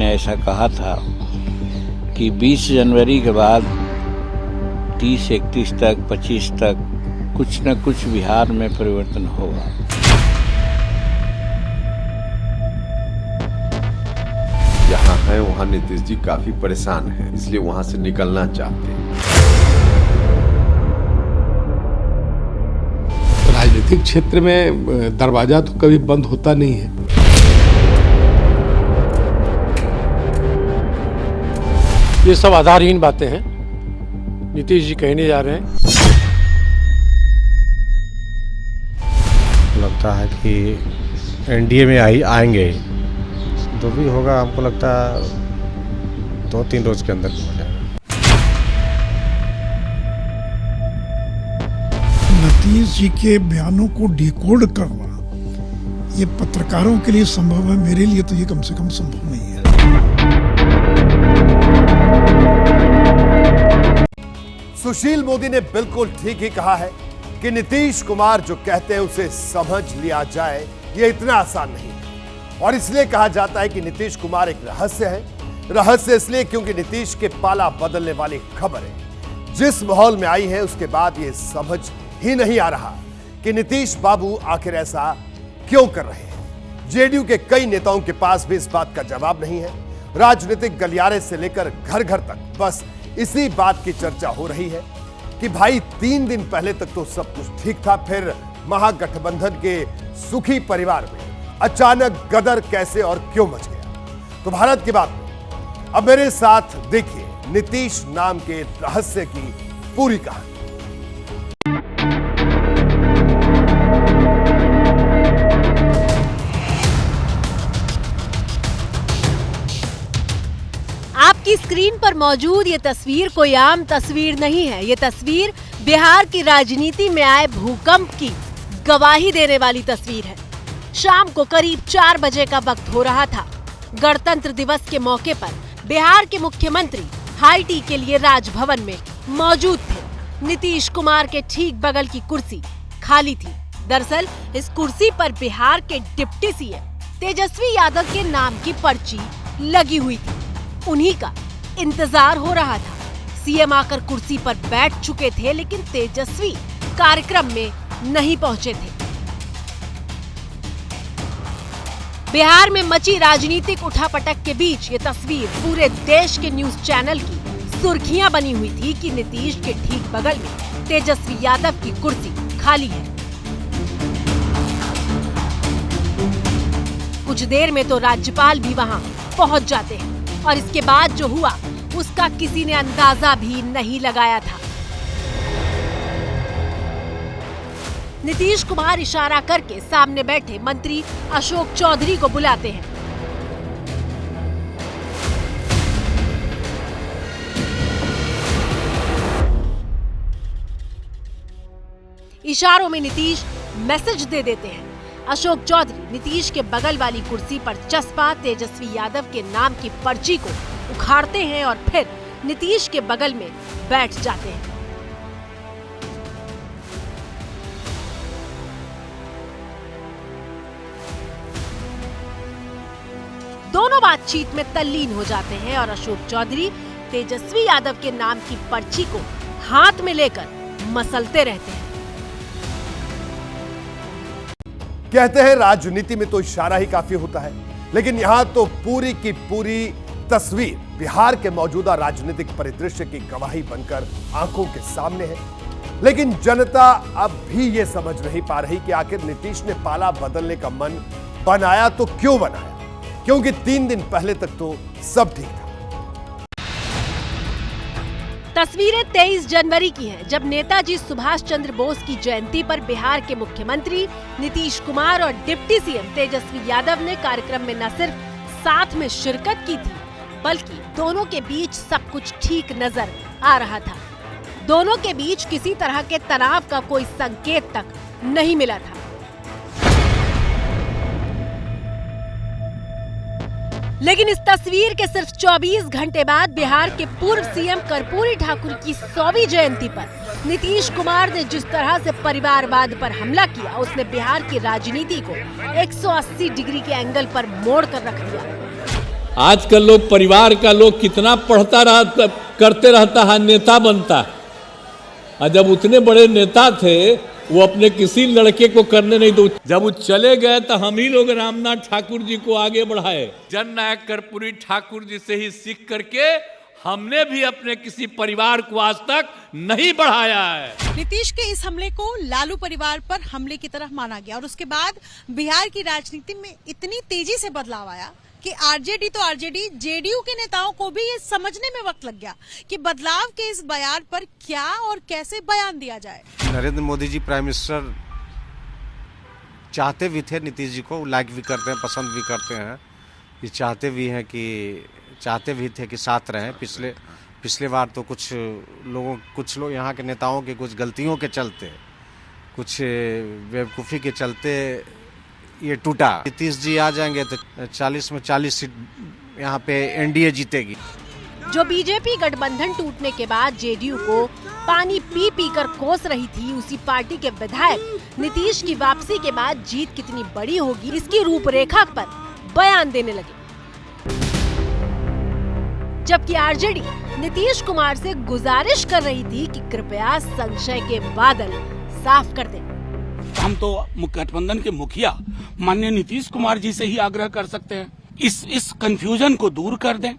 ऐसा कहा था कि 20 जनवरी के बाद 30, 31 तक, 25 तक कुछ न कुछ बिहार में परिवर्तन होगा। जहाँ है वहाँ नीतीश जी काफी परेशान हैं, इसलिए वहाँ से निकलना चाहते हैं। राजनीतिक क्षेत्र में दरवाजा तो कभी बंद होता नहीं है। ये सब आधारहीन बातें हैं, नीतीश जी कहने जा रहे हैं। लगता है कि एनडीए में आएंगे, जो भी होगा हमको लगता है 2-3 रोज के अंदर हो जाएगा। नीतीश जी के बयानों को डिकोड करना ये पत्रकारों के लिए संभव है, मेरे लिए तो ये कम से कम संभव नहीं है। सुशील मोदी ने बिल्कुल ठीक ही कहा है कि नीतीश कुमार जो कहते हैं उसे समझ लिया जाए, ये इतना आसान नहीं है। और इसलिए कहा जाता है कि नीतीश कुमार एक रहस्य है। रहस्य इसलिए क्योंकि नीतीश के पाला बदलने वाली खबरें जिस माहौल में आई है उसके बाद ये समझ ही नहीं आ रहा कि नीतीश बाबू आखिर ऐसा क्यों कर रहे हैं। जेडीयू के कई नेताओं के पास भी इस बात का जवाब नहीं है। राजनीतिक गलियारे से लेकर घर घर तक बस इसी बात की चर्चा हो रही है कि भाई 3 दिन पहले तक तो सब कुछ ठीक था, फिर महागठबंधन के सुखी परिवार में अचानक गदर कैसे और क्यों मच गया। तो भारत की बात में अब मेरे साथ देखिए नीतीश नाम के रहस्य की पूरी कहानी। आपकी स्क्रीन पर मौजूद ये तस्वीर कोई आम तस्वीर नहीं है। ये तस्वीर बिहार की राजनीति में आए भूकंप की गवाही देने वाली तस्वीर है। शाम को करीब 4 बजे का वक्त हो रहा था। गणतंत्र दिवस के मौके पर बिहार के मुख्यमंत्री हाई टी के लिए राजभवन में मौजूद थे। नीतीश कुमार के ठीक बगल की कुर्सी खाली थी। दरअसल इस कुर्सी पर बिहार के डिप्टी सीएम तेजस्वी यादव के नाम की पर्ची लगी हुई थी। उन्हीं का इंतजार हो रहा था। सीएम आकर कुर्सी पर बैठ चुके थे, लेकिन तेजस्वी कार्यक्रम में नहीं पहुंचे थे। बिहार में मची राजनीतिक उठापटक के बीच ये तस्वीर पूरे देश के न्यूज चैनल की सुर्खियां बनी हुई थी कि नीतीश के ठीक बगल में तेजस्वी यादव की कुर्सी खाली है। कुछ देर में तो राज्यपाल भी वहां पहुंच जाते हैं और इसके बाद जो हुआ उसका किसी ने अंदाजा भी नहीं लगाया था। नीतीश कुमार इशारा करके सामने बैठे मंत्री अशोक चौधरी को बुलाते हैं। इशारों में नीतीश मैसेज दे देते हैं। अशोक चौधरी नीतीश के बगल वाली कुर्सी पर चस्पा तेजस्वी यादव के नाम की पर्ची को उखाड़ते हैं और फिर नीतीश के बगल में बैठ जाते हैं। दोनों बातचीत में तल्लीन हो जाते हैं और अशोक चौधरी तेजस्वी यादव के नाम की पर्ची को हाथ में लेकर मसलते रहते हैं। कहते हैं राजनीति में तो इशारा ही काफी होता है, लेकिन यहां तो पूरी की पूरी तस्वीर बिहार के मौजूदा राजनीतिक परिदृश्य की गवाही बनकर आंखों के सामने है। लेकिन जनता अब भी यह समझ नहीं पा रही कि आखिर नीतीश ने पाला बदलने का मन बनाया तो क्यों बनाया, क्योंकि 3 दिन पहले तक तो सब ठीक था। तस्वीरें 23 जनवरी की हैं, जब नेताजी सुभाष चंद्र बोस की जयंती पर बिहार के मुख्यमंत्री नीतीश कुमार और डिप्टी सीएम तेजस्वी यादव ने कार्यक्रम में न सिर्फ साथ में शिरकत की थी, बल्कि दोनों के बीच सब कुछ ठीक नजर आ रहा था। दोनों के बीच किसी तरह के तनाव का कोई संकेत तक नहीं मिला था। लेकिन इस तस्वीर के सिर्फ 24 घंटे बाद बिहार के पूर्व सीएम कर्पूरी ठाकुर की 100वीं जयंती पर नीतीश कुमार ने जिस तरह से परिवारवाद पर हमला किया, उसने बिहार की राजनीति को 180 डिग्री के एंगल पर मोड़ कर रख दिया। आजकल लोग परिवार का लोग कितना पढ़ता रहा करते रहता है, नेता बनता है। और जब उतने बड़े नेता थे वो अपने किसी लड़के को करने नहीं दो। जब वो चले गए तो हम ही लोग रामनाथ ठाकुर जी को आगे बढ़ाए। जननायक कर्पूरी ठाकुर जी से ही सीख करके हमने भी अपने किसी परिवार को आज तक नहीं बढ़ाया है। नीतीश के इस हमले को लालू परिवार पर हमले की तरह माना गया और उसके बाद बिहार की राजनीति में इतनी तेजी से बदलाव आया कि आरजेडी तो आरजेडी, जेडीयू के नेताओं को भी ये समझने में वक्त लग गया कि बदलाव के इस बयान पर क्या और कैसे बयान दिया जाए। नरेंद्र मोदी जी प्राइम मिनिस्टर चाहते भी थे नीतीश जी को, लाइक भी करते हैं, पसंद भी करते हैं, ये चाहते भी थे कि साथ रहें। पिछले बार तो कुछ लोग यहाँ के नेताओं के कुछ गलतियों के चलते, कुछ बेवकूफ़ी के चलते ये टूटा। नीतीश जी आ जाएंगे तो 40 में 40 सीट यहाँ पे एनडीए जीतेगी। जो बीजेपी गठबंधन टूटने के बाद जेडीयू को पानी पी पी कर कोस रही थी, उसी पार्टी के विधायक नीतीश की वापसी के बाद जीत कितनी बड़ी होगी इसकी रूपरेखा पर बयान देने लगे। जबकि आरजेडी नीतीश कुमार से गुजारिश कर रही थी कि कृपया संशय के बादल साफ कर दें। हम तो गठबंधन के मुखिया माननीय नीतीश कुमार जी से ही आग्रह कर सकते हैं, इस कंफ्यूजन को दूर कर दें।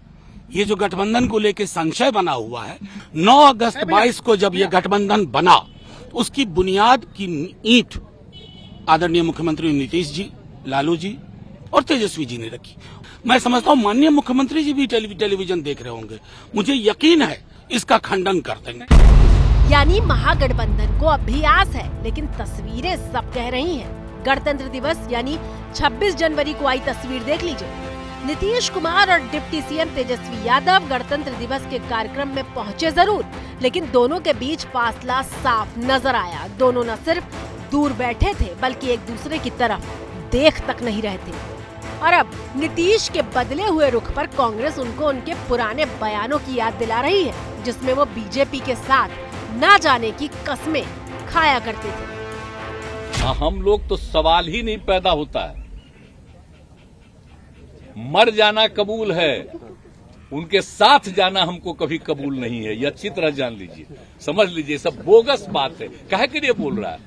ये जो गठबंधन को लेके संशय बना हुआ है, 9 अगस्त 22 को जब ये गठबंधन बना, उसकी बुनियाद की ईंट आदरणीय मुख्यमंत्री नीतीश जी, लालू जी और तेजस्वी जी ने रखी। मैं समझता हूँ माननीय मुख्यमंत्री जी भी टेलीविजन देख रहे होंगे, मुझे यकीन है इसका खंडन कर देंगे। यानी महागठबंधन को अब भी आस है, लेकिन तस्वीरें सब कह रही हैं। गणतंत्र दिवस यानी 26 जनवरी को आई तस्वीर देख लीजिए। नीतीश कुमार और डिप्टी सीएम तेजस्वी यादव गणतंत्र दिवस के कार्यक्रम में पहुंचे जरूर, लेकिन दोनों के बीच फासला साफ नजर आया। दोनों न सिर्फ दूर बैठे थे, बल्कि एक दूसरे की तरफ देख तक नहीं रहे थे। और अब नीतीश के बदले हुए रुख पर कांग्रेस उनको उनके पुराने बयानों की याद दिला रही है, जिसमें वो बीजेपी के साथ ना जाने की कस्में खाया करते थे। हम लोग तो सवाल ही नहीं पैदा होता है। मर जाना कबूल है, उनके साथ जाना हमको कभी कबूल नहीं है। ये अच्छी तरह जान लीजिए, समझ लीजिए, सब बोगस बात है। काहे के लिए बोल रहा है?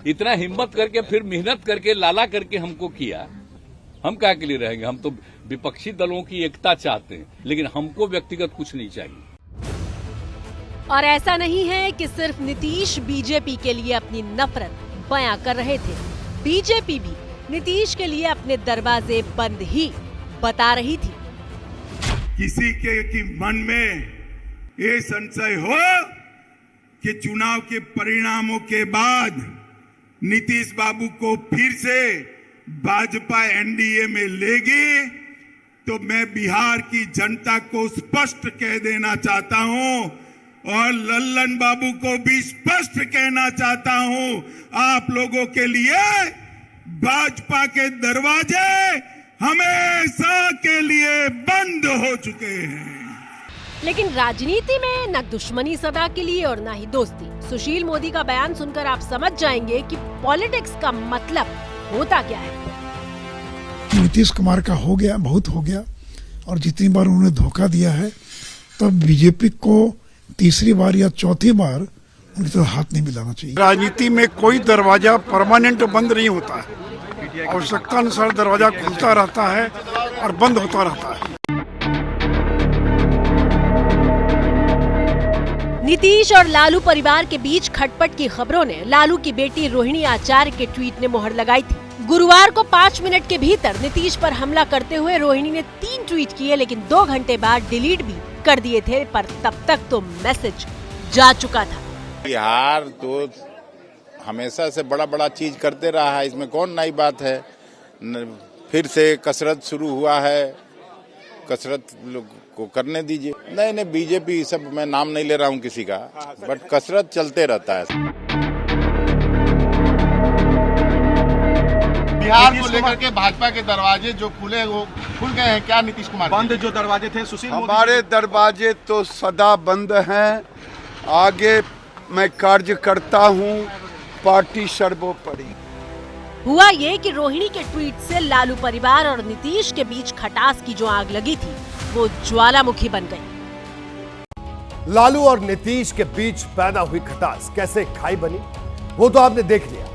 इतना हिम्मत करके फिर मेहनत करके लाला करके हमको किया, हम काहे के लिए रहेंगे? हम तो विपक्षी दलों की एकता चाहते हैं, लेकिन हमको व्यक्तिगत कुछ नहीं चाहिए। और ऐसा नहीं है कि सिर्फ नीतीश बीजेपी के लिए अपनी नफरत बयां कर रहे थे, बीजेपी भी नीतीश के लिए अपने दरवाजे बंद ही बता रही थी। किसी के मन में ये संशय हो कि चुनाव के परिणामों के बाद नीतीश बाबू को फिर से भाजपा एनडीए में लेगी, तो मैं बिहार की जनता को स्पष्ट कह देना चाहता हूं और लल्लन बाबू को भी स्पष्ट कहना चाहता हूं, आप लोगों के लिए भाजपा के दरवाजे हमेशा के लिए बंद हो चुके हैं। लेकिन राजनीति में न दुश्मनी सदा के लिए और न ही दोस्ती। सुशील मोदी का बयान सुनकर आप समझ जाएंगे कि पॉलिटिक्स का मतलब होता क्या है। नीतीश कुमार का हो गया, बहुत हो गया, और जितनी बार उन्होंने धोखा दिया है, तब बीजेपी को तीसरी बार या चौथी बार उनकी तरफ हाथ नहीं मिलाना चाहिए। राजनीति में कोई दरवाजा परमानेंट बंद नहीं होता है, आवश्यकता अनुसार दरवाजा खुलता रहता है और बंद होता रहता है। नीतीश और लालू परिवार के बीच खटपट की खबरों ने लालू की बेटी रोहिणी आचार्य के ट्वीट ने मोहर लगाई थी। गुरुवार को 5 मिनट के भीतर नीतीश पर हमला करते हुए रोहिणी ने 3 ट्वीट किए, लेकिन 2 घंटे बाद डिलीट भी कर दिए थे, पर तब तक तो मैसेज जा चुका था। बिहार तो हमेशा से बड़ा बड़ा चीज करते रहा है, इसमें कौन नई बात है। फिर से कसरत शुरू हुआ है, कसरत को करने दीजिए। नहीं बीजेपी सब, मैं नाम नहीं ले रहा हूँ किसी का, बट कसरत चलते रहता है। बिहार को लेकर के भाजपा के दरवाजे जो खुले वो खुल गए हैं क्या नीतीश कुमार? बंद जो दरवाजे थे सुशील मोदी, हमारे दरवाजे तो सदा बंद हैं। आगे मैं कार्य करता हूं, पार्टी सर्वोपरि। हुआ ये कि रोहिणी के ट्वीट से लालू परिवार और नीतीश के बीच खटास की जो आग लगी थी वो ज्वालामुखी बन गई। लालू और नीतीश के बीच पैदा हुई खटास कैसे खाई बनी वो तो आपने देख लिया,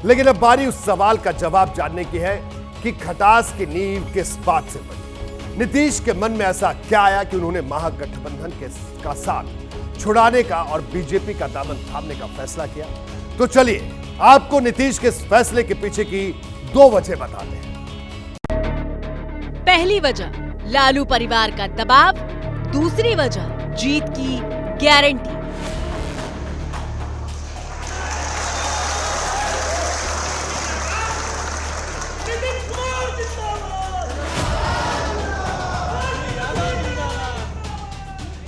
लेकिन अब बारी उस सवाल का जवाब जानने की है कि खटास की नींव किस बात से बनी। नीतीश के मन में ऐसा क्या आया कि उन्होंने महागठबंधन का साथ छुड़ाने का और बीजेपी का दामन थामने का फैसला किया। तो चलिए आपको नीतीश के इस फैसले के पीछे की 2 वजह बताते हैं। पहली वजह लालू परिवार का दबाव, दूसरी वजह जीत की गारंटी।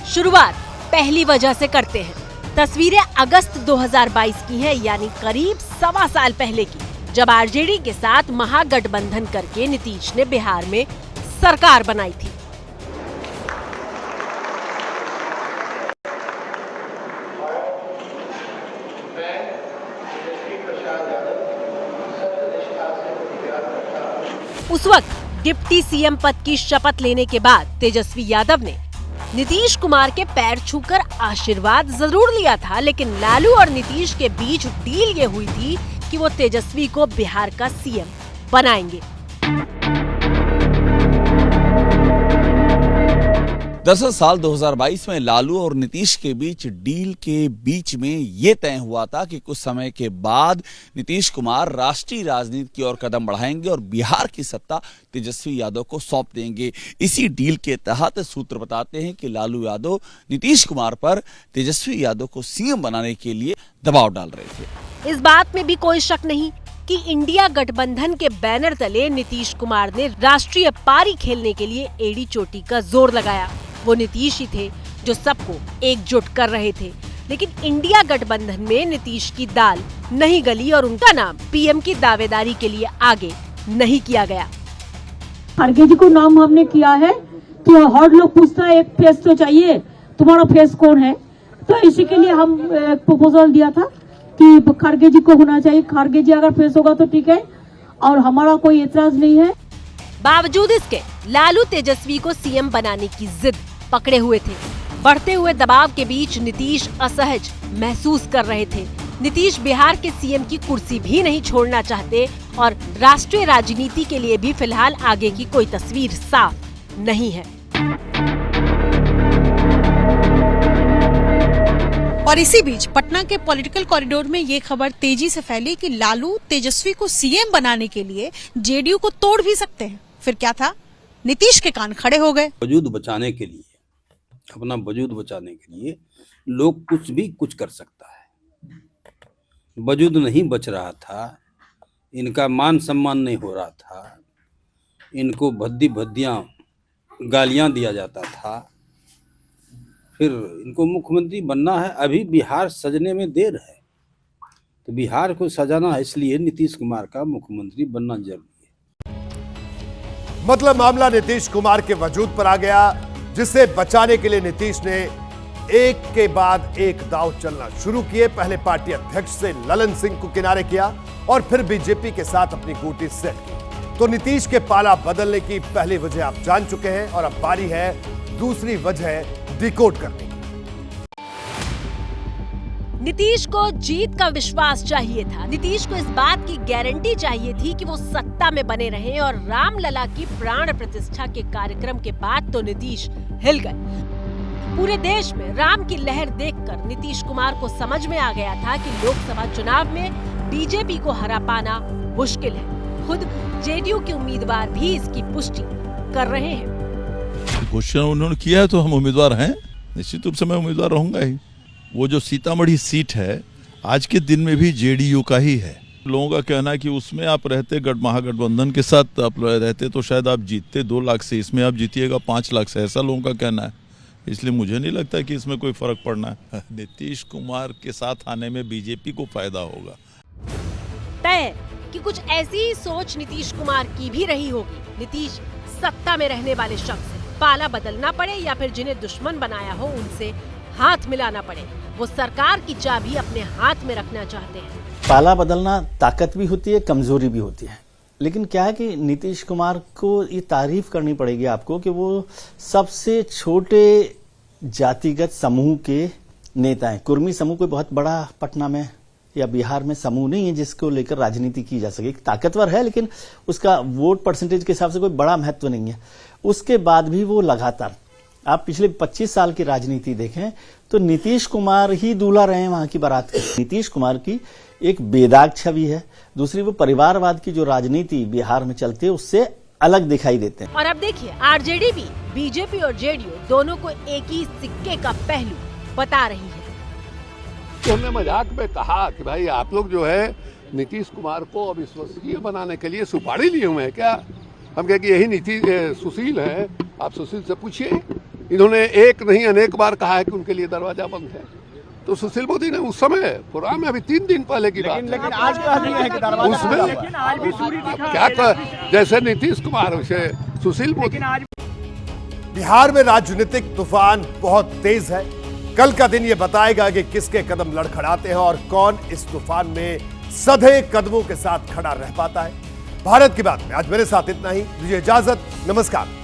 शुरुआत पहली वजह से करते हैं। तस्वीरें अगस्त 2022 की हैं, यानी करीब 1.25 साल पहले की, जब आरजेडी के साथ महागठबंधन करके नीतीश ने बिहार में सरकार बनाई थी। उस वक्त डिप्टी सीएम पद की शपथ लेने के बाद तेजस्वी यादव ने नीतीश कुमार के पैर छूकर आशीर्वाद जरूर लिया था, लेकिन लालू और नीतीश के बीच डील ये हुई थी कि वो तेजस्वी को बिहार का सीएम बनाएंगे। दरअसल साल 2022 में लालू और नीतीश के बीच डील के बीच में ये तय हुआ था कि कुछ समय के बाद नीतीश कुमार राष्ट्रीय राजनीति की ओर कदम बढ़ाएंगे और बिहार की सत्ता तेजस्वी यादव को सौंप देंगे। इसी डील के तहत सूत्र बताते हैं कि लालू यादव नीतीश कुमार पर तेजस्वी यादव को सीएम बनाने के लिए दबाव डाल रहे थे। इस बात में भी कोई शक नहीं कि इंडिया गठबंधन के बैनर तले नीतीश कुमार ने राष्ट्रीय पारी खेलने के लिए एड़ी चोटी का जोर लगाया। वो नीतीश ही थे जो सबको एकजुट कर रहे थे, लेकिन इंडिया गठबंधन में नीतीश की दाल नहीं गली और उनका नाम पीएम की दावेदारी के लिए आगे नहीं किया गया। खड़गे जी को नाम हमने किया है तो हर लोग पूछता है एक फेस तो चाहिए, तुम्हारा फेस कौन है, तो इसी के लिए हम प्रपोजल दिया था कि खड़गे जी को होना चाहिए। खड़गे जी अगर फेस होगा तो ठीक है और हमारा कोई एतराज नहीं है। बावजूद इसके लालू तेजस्वी को सीएम बनाने की जिद पकड़े हुए थे। बढ़ते हुए दबाव के बीच नीतीश असहज महसूस कर रहे थे। नीतीश बिहार के सीएम की कुर्सी भी नहीं छोड़ना चाहते और राष्ट्रीय राजनीति के लिए भी फिलहाल आगे की कोई तस्वीर साफ नहीं है। और इसी बीच पटना के पॉलिटिकल कॉरिडोर में ये खबर तेजी से फैली कि लालू तेजस्वी को सीएम बनाने के लिए जेडीयू को तोड़ भी सकते हैं। फिर क्या था, नीतीश के कान खड़े हो गए। वजूद बचाने के लिए, अपना वजूद बचाने के लिए लोग कुछ कर सकता है। वजूद नहीं बच रहा था, इनका मान सम्मान नहीं हो रहा था, इनको भद्दियां गालियां दिया जाता था, फिर इनको मुख्यमंत्री बनना है। अभी बिहार सजने में देर है, तो बिहार को सजाना है, इसलिए नीतीश कुमार का मुख्यमंत्री बनना जरूरी है। मतलब मामला नीतीश कुमार के वजूद पर आ गया, जिसे बचाने के लिए नीतीश ने एक के बाद एक दांव चलना शुरू किए। पहले पार्टी अध्यक्ष से ललन सिंह को किनारे किया और फिर बीजेपी के साथ अपनी गोटी सेट की। तो नीतीश के पाला बदलने की पहली वजह आप जान चुके हैं और अब बारी है दूसरी वजह डिकोड करने की। नीतीश को जीत का विश्वास चाहिए था। नीतीश को इस बात की गारंटी चाहिए थी कि वो सत्ता में बने रहें और रामलला की प्राण प्रतिष्ठा के कार्यक्रम के बाद तो नीतीश हिल गए। पूरे देश में राम की लहर देखकर नीतीश कुमार को समझ में आ गया था कि लोकसभा चुनाव में बीजेपी को हरा पाना मुश्किल है। खुद जेडीयू के उम्मीदवार भी इसकी पुष्टि कर रहे हैं। घोषणा उन्होंने किया है तो हम उम्मीदवार हैं, निश्चित रूप से मैं उम्मीदवार रहूंगा ही। वो जो सीतामढ़ी सीट है आज के दिन में भी जेडीयू का ही है। लोगों का कहना है कि उसमें आप रहते महागठबंधन के साथ आप रहते तो शायद आप जीतते 2 लाख से, इसमें आप जीतिएगा 5 लाख से, ऐसा लोगों का कहना है। इसलिए मुझे नहीं लगता कि इसमें कोई फर्क पड़ना है। नीतीश कुमार के साथ आने में बीजेपी को फायदा होगा। तय कि कुछ ऐसी ही सोच नीतीश कुमार की भी रही होगी। नीतीश सत्ता में रहने वाले शख्स पाला बदलना पड़े या फिर जिन्हें दुश्मन बनाया हो उनसे हाथ मिलाना पड़े, वो सरकार की चाबी अपने हाथ में रखना चाहते हैं। पाला बदलना ताकत भी होती है, कमजोरी भी होती है, लेकिन क्या है कि नीतीश कुमार को ये तारीफ करनी पड़ेगी आपको कि वो सबसे छोटे जातिगत समूह के नेता हैं। कुर्मी समूह कोई बहुत बड़ा पटना में या बिहार में समूह नहीं है जिसको लेकर राजनीति की जा सके। ताकतवर है लेकिन उसका वोट परसेंटेज के हिसाब से कोई बड़ा महत्व नहीं है। उसके बाद भी वो लगातार, आप पिछले 25 साल की राजनीति देखें तो नीतीश कुमार ही दूल्हा रहे हैं वहां की बारात के। नीतीश कुमार की एक बेदाग छवि है, दूसरी वो परिवारवाद की जो राजनीति बिहार में चलती है उससे अलग दिखाई देते हैं। और अब देखिए आरजेडी भी बीजेपी और जेडीयू दोनों को एक ही सिक्के का पहलू बता रही है। तो हमने मजाक में कहा कि भाई आप लोग जो है नीतीश कुमार को अविश्वसनीय बनाने के लिए सुपारी लिए हुए हैं क्या? हम कहे कि यही नीतीश सुशील है, आप सुशील से पूछिए। इन्होंने एक नहीं अनेक बार कहा है कि उनके लिए दरवाजा बंद है। तो सुशील मोदी ने उस समय प्रोग्राम में, अभी 3 दिन पहले की बात लेकिन आज कह रही है कि दरवाजा उसमें क्या जैसे नीतीश कुमार वैसे सुशील मोदी। बिहार में राजनीतिक तूफान बहुत तेज है। कल का दिन ये बताएगा कि किसके कदम लड़खड़ाते हैं और कौन इस तूफान में सधे कदमों के साथ खड़ा रह पाता है। भारत की बात में आज मेरे साथ इतना ही। मुझे इजाजत, नमस्कार।